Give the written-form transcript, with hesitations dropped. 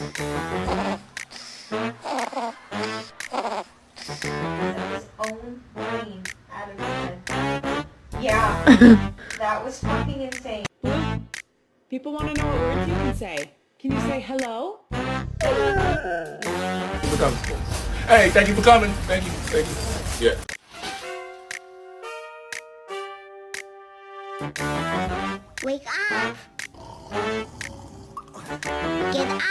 His own brain out of his head. Yeah, that was fucking insane. People want to know what words you can say. Can you say hello? Hey, thank you for coming. Thank you. Yeah. Wake up! Get up!